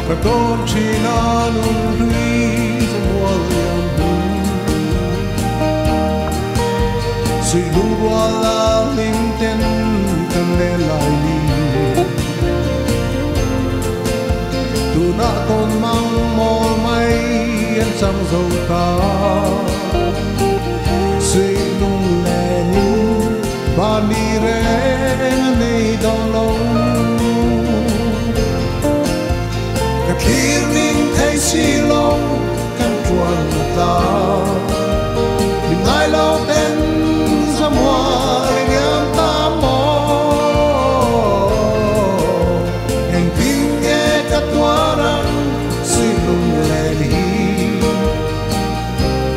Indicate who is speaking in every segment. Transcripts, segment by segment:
Speaker 1: Cả tôn chỉ na nun ri trong mùa liang bu suy lu la linh ten cần lên lại đi tu na tôn mang mol mai en sang dâu ta suy lung lệ ni ba ni re nei dong lâu Kir ning thay si long kan chuan ta Lim ngai lo ten za mua liang ta mo Heng pin nghe ka tua rang si lung le li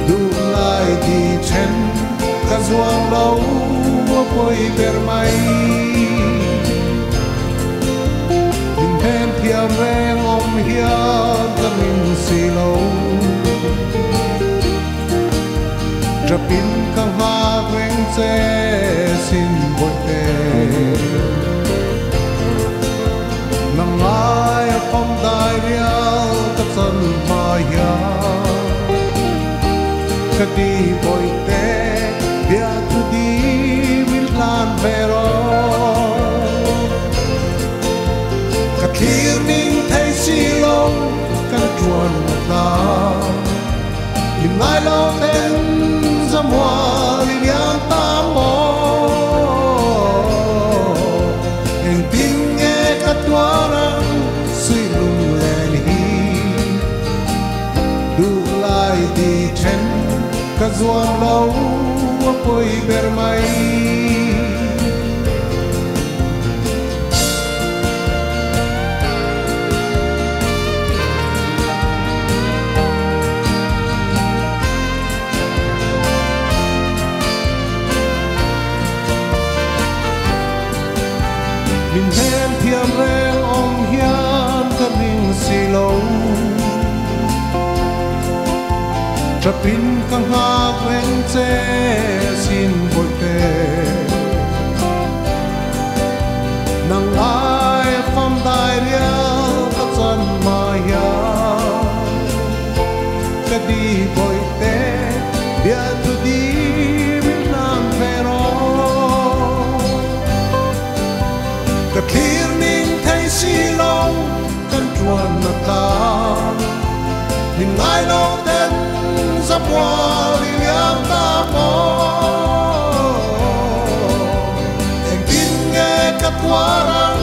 Speaker 1: Du lai di chen ka zuang lo poi ber mai Lim hem thiam reng hiền ta min si lâu trapin kang ma quen che xin bội tê nang ai phong đại rial ta chân ma ya ka đi bội tê bia tu đi min lan vero ka thir ning thay si long kan chuan ta lim ngai lo ten za mua liang ta mo en tin nghe ka tua rang suy lung le hi du lai di chen ka zuang lo poi ber mai Lim hem thiam reng ong hian ka ring si lo Trapin kang ha quen che xin bội tê Nang ai phong đại rial ka chan ma ya Ka di bội tê bia tu di min nam vero Ka thir ning thay si long kan chuan na ta Lim ngai lo ten za mua liang ta mo Heng tin nghe ka tua rang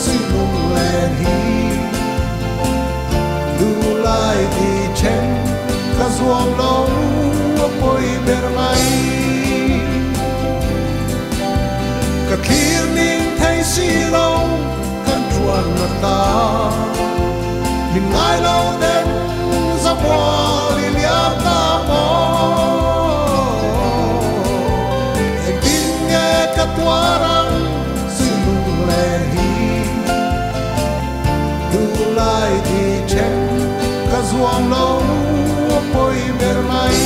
Speaker 1: si lung le hi Du lai di chen ka zuang lo poi ber mai Ka thir ning thay si long kan chuan na ta Lim ngai lo ten za mua liang ta mo Heng tin nghe ka tua rang si lung le hi Du lai di chen ka zuang lo poi ber mai